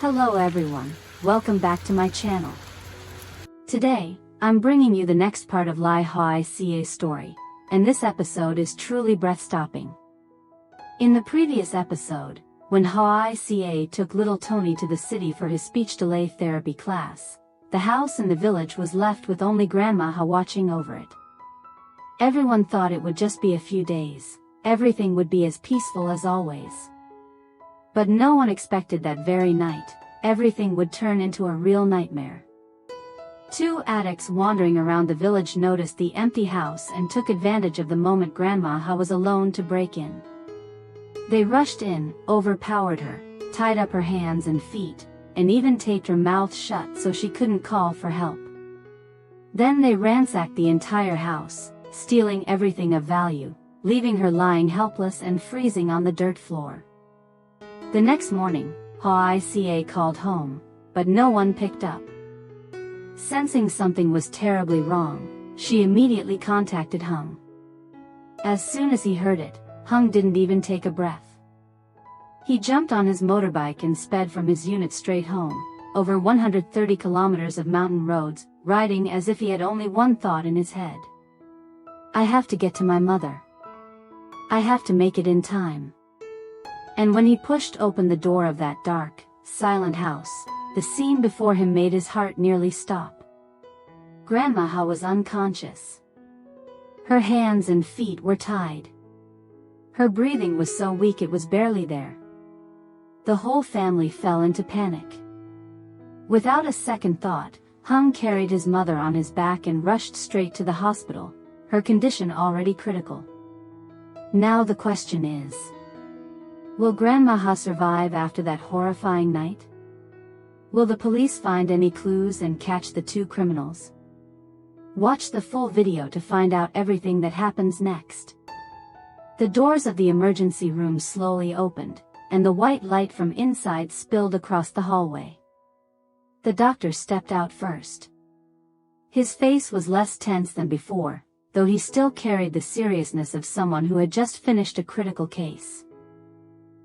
Hello everyone, welcome back to my channel. Today, I'm bringing you the next part of Hawa story, and this episode is truly breath-stopping. In the previous episode, when Hawa took little Tony to the city for his speech delay therapy class, the house in the village was left with only Grandma watching over it. Everyone thought it would just be a few days, everything would be as peaceful as always. But no one expected that very night, everything would turn into a real nightmare. Two addicts wandering around the village noticed the empty house and took advantage of the moment Grandma was alone to break in. They rushed in, overpowered her, tied up her hands and feet, and even taped her mouth shut so she couldn't call for help. Then they ransacked the entire house, stealing everything of value, leaving her lying helpless and freezing on the dirt floor. The next morning, Hawa called home, but no one picked up. Sensing something was terribly wrong, she immediately contacted Hung. As soon as he heard it, Hung didn't even take a breath. He jumped on his motorbike and sped from his unit straight home, over 130 kilometers of mountain roads, riding as if he had only one thought in his head. I have to get to my mother. I have to make it in time. And when he pushed open the door of that dark, silent house, the scene before him made his heart nearly stop. Grandma was unconscious. Her hands and feet were tied. Her breathing was so weak it was barely there. The whole family fell into panic. Without a second thought, Hung carried his mother on his back and rushed straight to the hospital, her condition already critical. Now the question is, will Grandma survive after that horrifying night? Will the police find any clues and catch the two criminals? Watch the full video to find out everything that happens next. The doors of the emergency room slowly opened, and the white light from inside spilled across the hallway. The doctor stepped out first. His face was less tense than before, though he still carried the seriousness of someone who had just finished a critical case.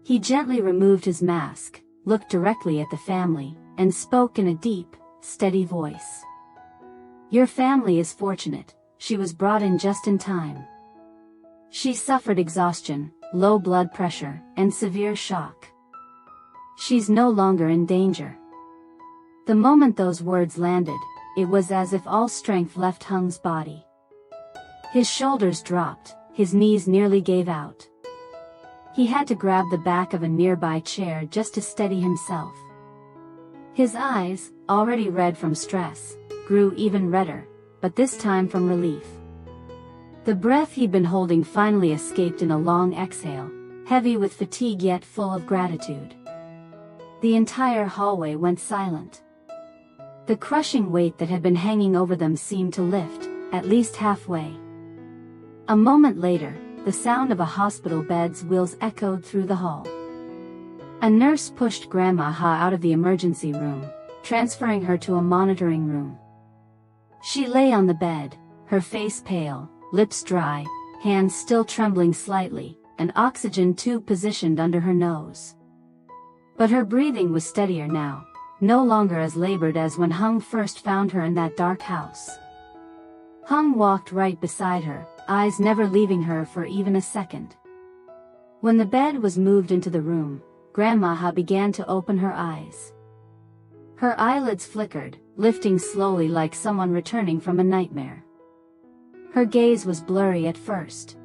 He gently removed his mask, looked directly at the family, and spoke in a deep, steady voice. Your family is fortunate, she was brought in just in time. She suffered exhaustion, low blood pressure, and severe shock. She's no longer in danger. The moment those words landed, it was as if all strength left Hung's body. His shoulders dropped, his knees nearly gave out. He had to grab the back of a nearby chair just to steady himself. His eyes, already red from stress, grew even redder, but this time from relief. The breath he'd been holding finally escaped in a long exhale, heavy with fatigue yet full of gratitude. The entire hallway went silent. The crushing weight that had been hanging over them seemed to lift, at least halfway. A moment later, the sound of a hospital bed's wheels echoed through the hall. A nurse pushed Grandma out of the emergency room, transferring her to a monitoring room. She lay on the bed, her face pale, lips dry, hands still trembling slightly, an oxygen tube positioned under her nose. But her breathing was steadier now, no longer as labored as when Hung first found her in that dark house. Hung walked right beside her, eyes never leaving her for even a second. When the bed was moved into the room, Grandma began to open her eyes. Her eyelids flickered, lifting slowly like someone returning from a nightmare. Her gaze was blurry at first.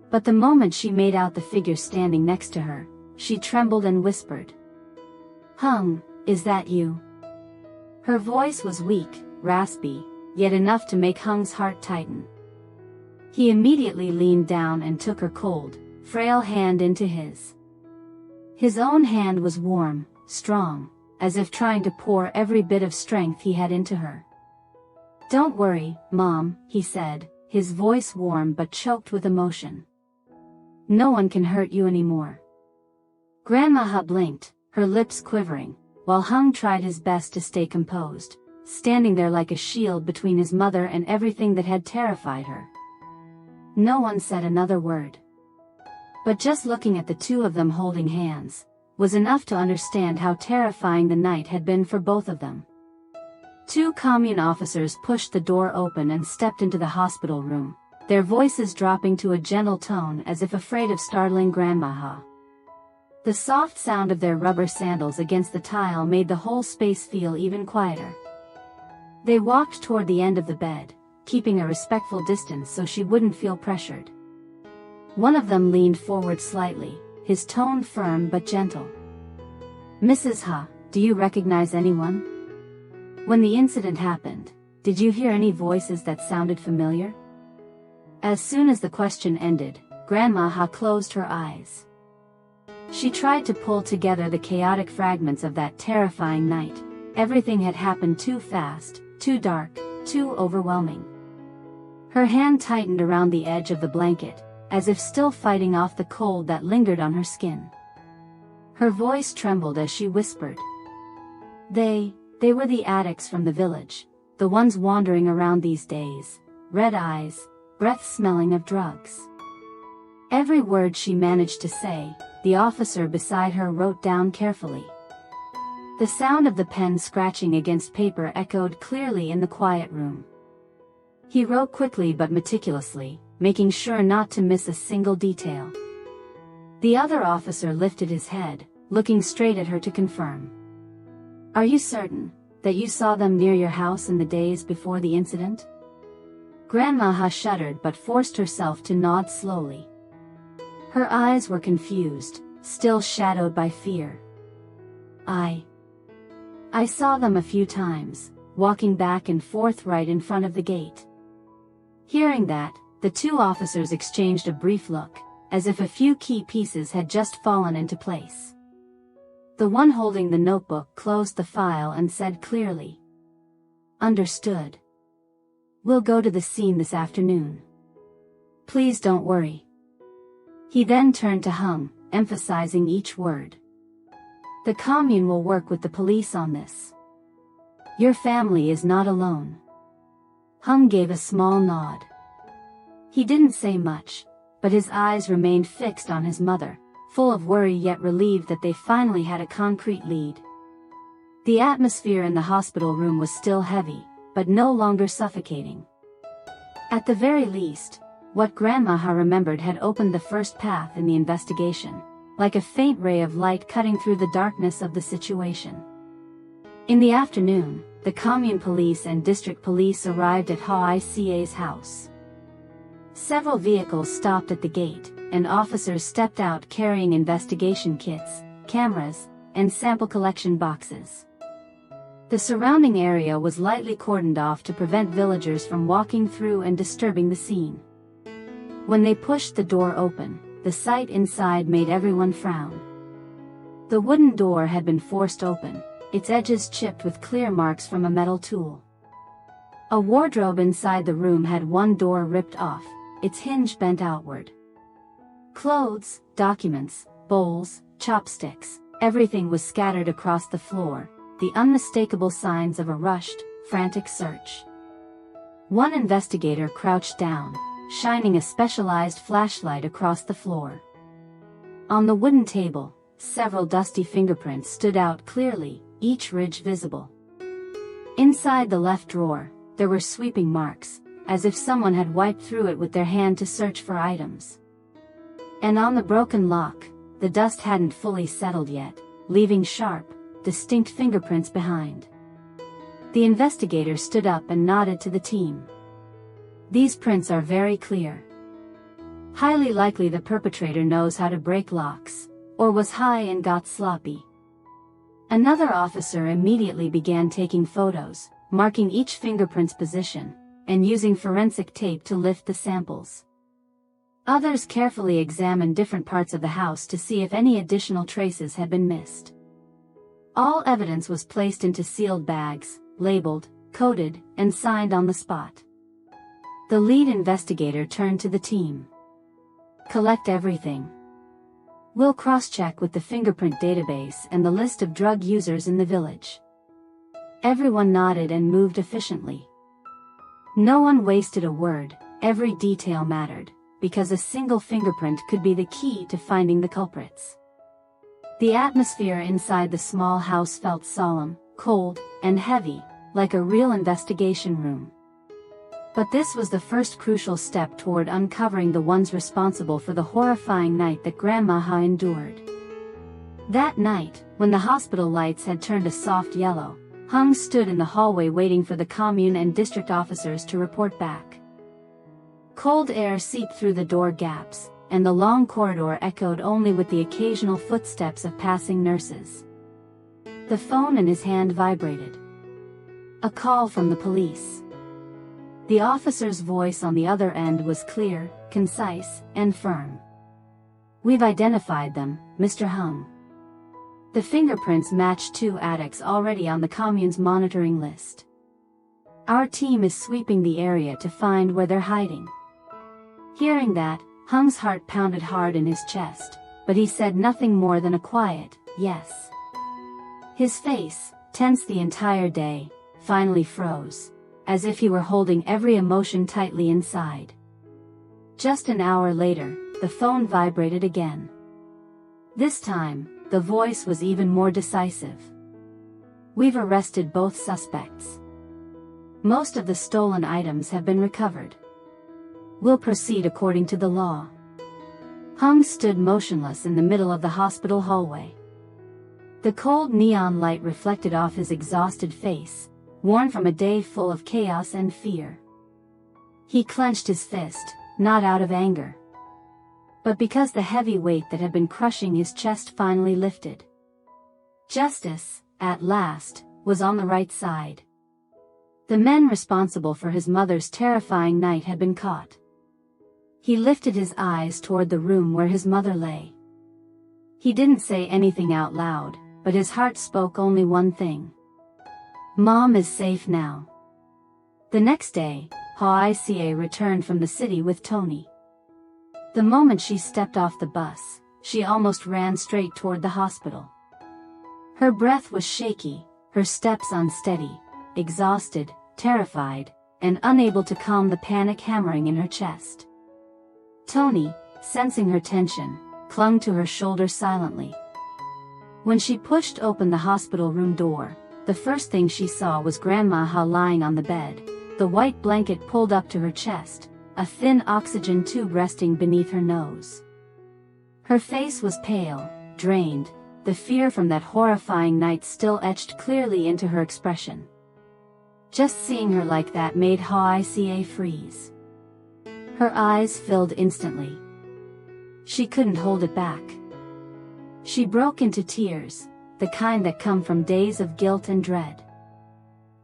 But the moment she made out the figure standing next to her, she trembled and whispered, "Hung, is that you?" Her voice was weak, raspy, yet enough to make Hung's heart tighten. He immediately leaned down and took her cold, frail hand into his. His own hand was warm, strong, as if trying to pour every bit of strength he had into her. "Don't worry, Mom," he said, his voice warm but choked with emotion. "No one can hurt you anymore." Grandma blinked, her lips quivering, while Hung tried his best to stay composed, standing there like a shield between his mother and everything that had terrified her. No one said another word. But just looking at the two of them holding hands, was enough to understand how terrifying the night had been for both of them. Two commune officers pushed the door open and stepped into the hospital room, their voices dropping to a gentle tone as if afraid of startling Grandma Ha. The soft sound of their rubber sandals against the tile made the whole space feel even quieter. They walked toward the end of the bed, keeping a respectful distance so she wouldn't feel pressured. One of them leaned forward slightly, his tone firm but gentle. "Mrs. Ha, do you recognize anyone? When the incident happened, did you hear any voices that sounded familiar?" As soon as the question ended, Grandma Ha closed her eyes. She tried to pull together the chaotic fragments of that terrifying night. Everything had happened too fast, too dark, too overwhelming. Her hand tightened around the edge of the blanket, as if still fighting off the cold that lingered on her skin. Her voice trembled as she whispered. They were the addicts from the village, the ones wandering around these days, red eyes, breath smelling of drugs." Every word she managed to say, the officer beside her wrote down carefully. The sound of the pen scratching against paper echoed clearly in the quiet room. He wrote quickly but meticulously, making sure not to miss a single detail. The other officer lifted his head, looking straight at her to confirm. "Are you certain that you saw them near your house in the days before the incident?" Grandma Ha shuddered but forced herself to nod slowly. Her eyes were confused, still shadowed by fear. I saw them a few times, walking back and forth right in front of the gate." Hearing that, the two officers exchanged a brief look, as if a few key pieces had just fallen into place. The one holding the notebook closed the file and said clearly, "Understood. We'll go to the scene this afternoon. Please don't worry." He then turned to Hum, emphasizing each word. "The commune will work with the police on this. Your family is not alone." Hum gave a small nod. He didn't say much, but his eyes remained fixed on his mother, full of worry yet relieved that they finally had a concrete lead. The atmosphere in the hospital room was still heavy, but no longer suffocating. At the very least, what Grandma Ha remembered had opened the first path in the investigation, like a faint ray of light cutting through the darkness of the situation. In the afternoon, the commune police and district police arrived at Hawa Ca's house. Several vehicles stopped at the gate, and officers stepped out carrying investigation kits, cameras, and sample collection boxes. The surrounding area was lightly cordoned off to prevent villagers from walking through and disturbing the scene. When they pushed the door open, the sight inside made everyone frown. The wooden door had been forced open, its edges chipped with clear marks from a metal tool. A wardrobe inside the room had one door ripped off, its hinge bent outward. Clothes, documents, bowls, chopsticks, everything was scattered across the floor, the unmistakable signs of a rushed, frantic search. One investigator crouched down, shining a specialized flashlight across the floor. On the wooden table, several dusty fingerprints stood out clearly, each ridge visible. Inside the left drawer, there were sweeping marks, as if someone had wiped through it with their hand to search for items. And on the broken lock, the dust hadn't fully settled yet, leaving sharp, distinct fingerprints behind. The investigator stood up and nodded to the team. "These prints are very clear. Highly likely the perpetrator knows how to break locks, or was high and got sloppy." Another officer immediately began taking photos, marking each fingerprint's position, and using forensic tape to lift the samples. Others carefully examined different parts of the house to see if any additional traces had been missed. All evidence was placed into sealed bags, labeled, coded, and signed on the spot. The lead investigator turned to the team. "Collect everything. We'll cross-check with the fingerprint database and the list of drug users in the village." Everyone nodded and moved efficiently. No one wasted a word, every detail mattered, because a single fingerprint could be the key to finding the culprits. The atmosphere inside the small house felt solemn, cold, and heavy, like a real investigation room. But this was the first crucial step toward uncovering the ones responsible for the horrifying night that Grandma Ha endured. That night, when the hospital lights had turned a soft yellow, Hung stood in the hallway waiting for the commune and district officers to report back. Cold air seeped through the door gaps, and the long corridor echoed only with the occasional footsteps of passing nurses. The phone in his hand vibrated. A call from the police. The officer's voice on the other end was clear, concise, and firm. "We've identified them, Mr. Hung. The fingerprints match 2 addicts already on the commune's monitoring list. Our team is sweeping the area to find where they're hiding." Hearing that, Hung's heart pounded hard in his chest, but he said nothing more than a quiet, "Yes." His face, tense the entire day, finally froze, as if he were holding every emotion tightly inside. Just an hour later, the phone vibrated again. This time, the voice was even more decisive. "We've arrested both suspects. Most of the stolen items have been recovered. We'll proceed according to the law." Hung stood motionless in the middle of the hospital hallway. The cold neon light reflected off his exhausted face, worn from a day full of chaos and fear. He clenched his fist, not out of anger, but because the heavy weight that had been crushing his chest finally lifted. Justice, at last, was on the right side. The men responsible for his mother's terrifying night had been caught. He lifted his eyes toward the room where his mother lay. He didn't say anything out loud, but his heart spoke only one thing. Mom is safe now. The next day, Hawa returned from the city with Tony. The moment she stepped off the bus, she almost ran straight toward the hospital. Her breath was shaky, her steps unsteady, exhausted, terrified, and unable to calm the panic hammering in her chest. Tony, sensing her tension, clung to her shoulder silently. When she pushed open the hospital room door, the first thing she saw was Grandma Ha lying on the bed, the white blanket pulled up to her chest, a thin oxygen tube resting beneath her nose. Her face was pale, drained, the fear from that horrifying night still etched clearly into her expression. Just seeing her like that made Hawa freeze. Her eyes filled instantly. She couldn't hold it back. She broke into tears, the kind that come from days of guilt and dread.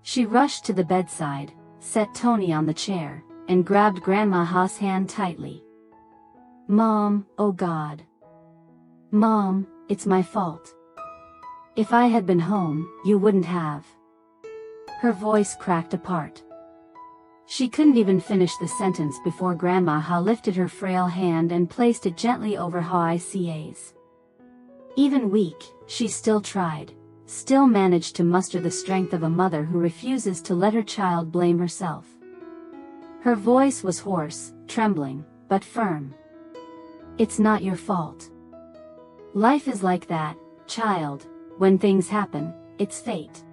She rushed to the bedside, set Tony on the chair, and grabbed Grandma Ha's hand tightly. "Mom, oh God. Mom, it's my fault. If I had been home, you wouldn't have." Her voice cracked apart. She couldn't even finish the sentence before Grandma Ha lifted her frail hand and placed it gently over Hawa's. Even weak, she still tried, still managed to muster the strength of a mother who refuses to let her child blame herself. Her voice was hoarse, trembling, but firm. "It's not your fault. Life is like that, child. When things happen, it's fate.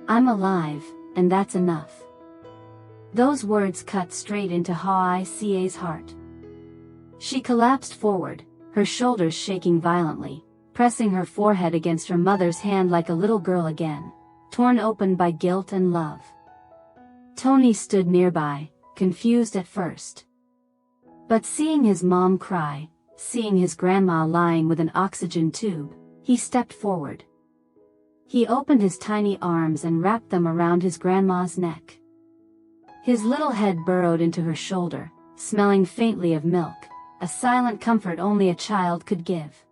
I'm alive, and that's enough." Those words cut straight into Hawa's heart. She collapsed forward, her shoulders shaking violently, pressing her forehead against her mother's hand like a little girl again, torn open by guilt and love. Tony stood nearby, confused at first. But seeing his mom cry, seeing his grandma lying with an oxygen tube, he stepped forward. He opened his tiny arms and wrapped them around his grandma's neck. His little head burrowed into her shoulder, smelling faintly of milk, a silent comfort only a child could give.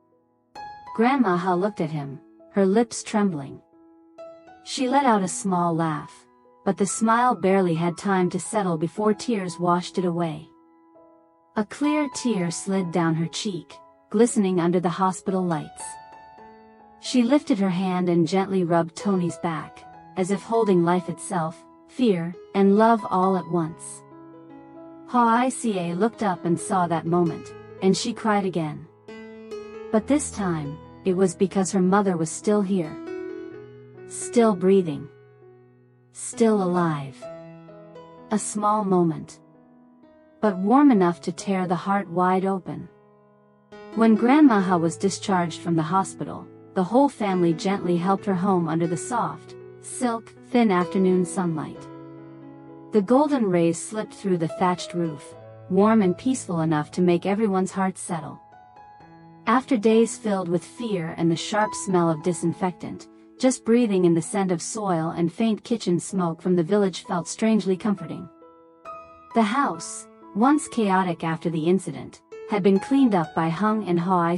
Grandma Ha looked at him, her lips trembling. She let out a small laugh, but the smile barely had time to settle before tears washed it away. A clear tear slid down her cheek, glistening under the hospital lights. She lifted her hand and gently rubbed Tony's back, as if holding life itself, fear, and love all at once. Hawa looked up and saw that moment, and she cried again. But this time, it was because her mother was still here. Still breathing. Still alive. A small moment, but warm enough to tear the heart wide open. When Grandma Hawa was discharged from the hospital, the whole family gently helped her home under the soft, thin afternoon sunlight. The golden rays slipped through the thatched roof, warm and peaceful enough to make everyone's heart settle. After days filled with fear and the sharp smell of disinfectant, just breathing in the scent of soil and faint kitchen smoke from the village felt strangely comforting. The house, once chaotic after the incident, had been cleaned up by Hung and Hawa.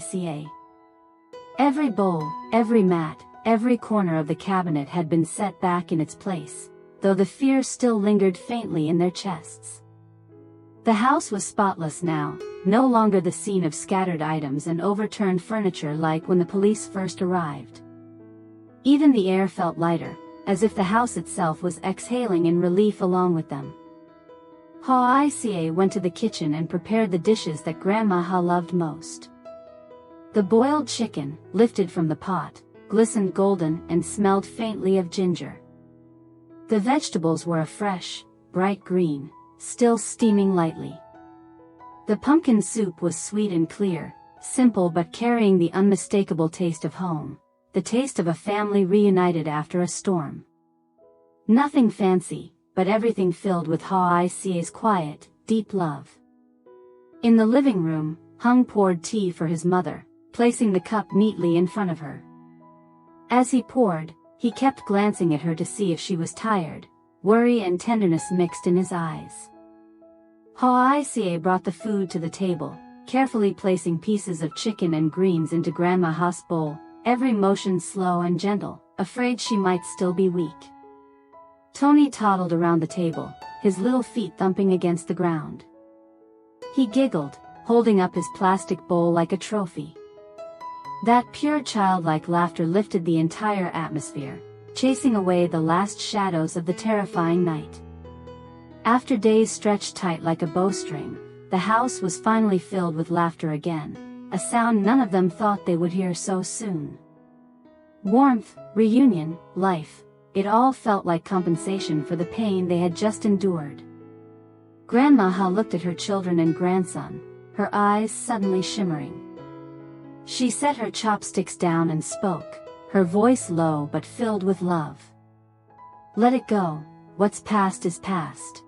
Every bowl, every mat, every corner of the cabinet had been set back in its place, though the fear still lingered faintly in their chests. The house was spotless now, no longer the scene of scattered items and overturned furniture like when the police first arrived. Even the air felt lighter, as if the house itself was exhaling in relief along with them. Hawa went to the kitchen and prepared the dishes that Grandma Ha loved most. The boiled chicken, lifted from the pot, glistened golden and smelled faintly of ginger. The vegetables were a fresh, bright green, still steaming lightly. The pumpkin soup was sweet and clear, simple but carrying the unmistakable taste of home, the taste of a family reunited after a storm. Nothing fancy, but everything filled with Hawa's quiet, deep love. In the living room, Hung poured tea for his mother, placing the cup neatly in front of her. As he poured, he kept glancing at her to see if she was tired, worry and tenderness mixed in his eyes. Hawa brought the food to the table, carefully placing pieces of chicken and greens into Grandma Ha's bowl, every motion slow and gentle, afraid she might still be weak. Tony toddled around the table, his little feet thumping against the ground. He giggled, holding up his plastic bowl like a trophy. That pure childlike laughter lifted the entire atmosphere, chasing away the last shadows of the terrifying night. After days stretched tight like a bowstring, the house was finally filled with laughter again, a sound none of them thought they would hear so soon. Warmth, reunion, life, it all felt like compensation for the pain they had just endured. Grandma Ha looked at her children and grandson, her eyes suddenly shimmering. She set her chopsticks down and spoke, her voice low but filled with love. Let it go, what's past is past.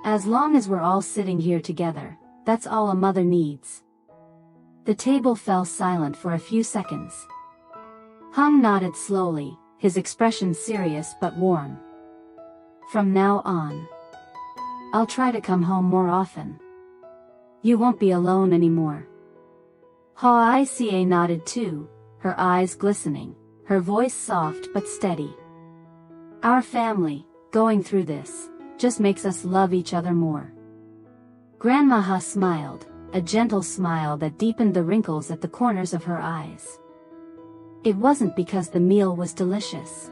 As long as we're all sitting here together, that's all a mother needs. The table fell silent for a few seconds. Hung nodded slowly, his expression serious but warm. From now on, I'll try to come home more often. You won't be alone anymore. Hawa nodded too, her eyes glistening, her voice soft but steady. Our family, going through this, just makes us love each other more. Grandma Ha smiled, a gentle smile that deepened the wrinkles at the corners of her eyes. It wasn't because the meal was delicious.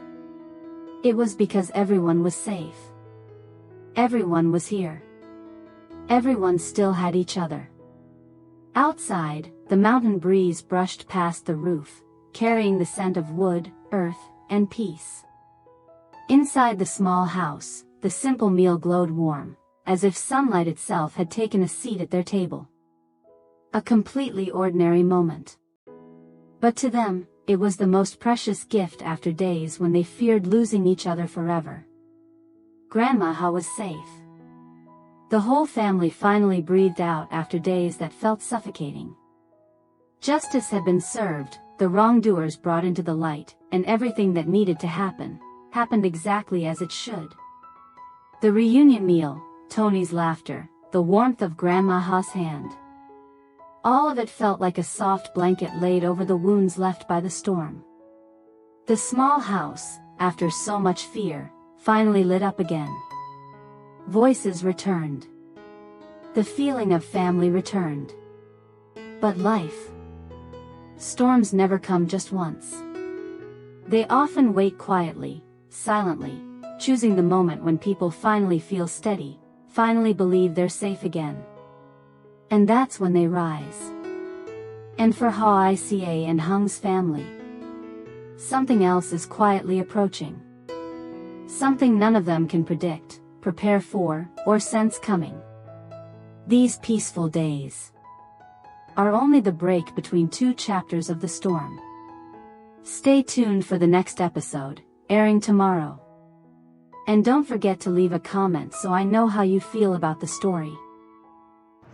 It was because everyone was safe. Everyone was here. Everyone still had each other. Outside, the mountain breeze brushed past the roof, carrying the scent of wood, earth, and peace. Inside the small house, the simple meal glowed warm, as if sunlight itself had taken a seat at their table. A completely ordinary moment. But to them, it was the most precious gift after days when they feared losing each other forever. Grandma Ha was safe. The whole family finally breathed out after days that felt suffocating. Justice had been served, the wrongdoers brought into the light, and everything that needed to happen, happened exactly as it should. The reunion meal, Tony's laughter, the warmth of Grandma Ha's hand. All of it felt like a soft blanket laid over the wounds left by the storm. The small house, after so much fear, finally lit up again. Voices returned. The feeling of family returned. But life. Storms never come just once. They often wait quietly, silently, choosing the moment when people finally feel steady, finally believe they're safe again. And that's when they rise. And for Hoài Ca and Hung's family, something else is quietly approaching. Something none of them can predict, prepare for, or sense coming. These peaceful days are only the break between two chapters of the storm. Stay tuned for the next episode, airing tomorrow. And don't forget to leave a comment so I know how you feel about the story.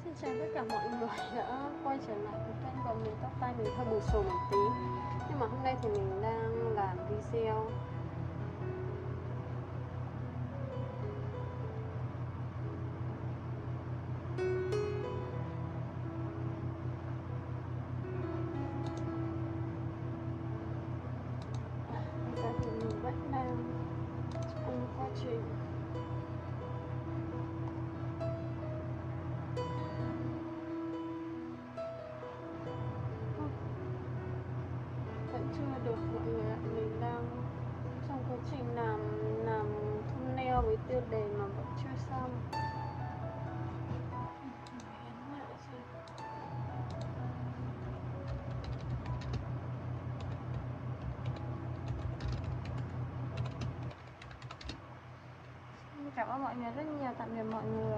Xin chào tất cả mọi người đã quay trở lại với kênh của mình. Tóc tai mình hơi bù xù một tí, nhưng mà hôm nay thì mình đang làm video hiện tại thì mình vẫn đang trong quá trình vẫn chưa được mọi người ạ. Mình đang trong quá trình làm thumbnail với tiêu đề mà vẫn chưa xong. Cảm ơn mọi người rất nhiều, tạm biệt mọi người.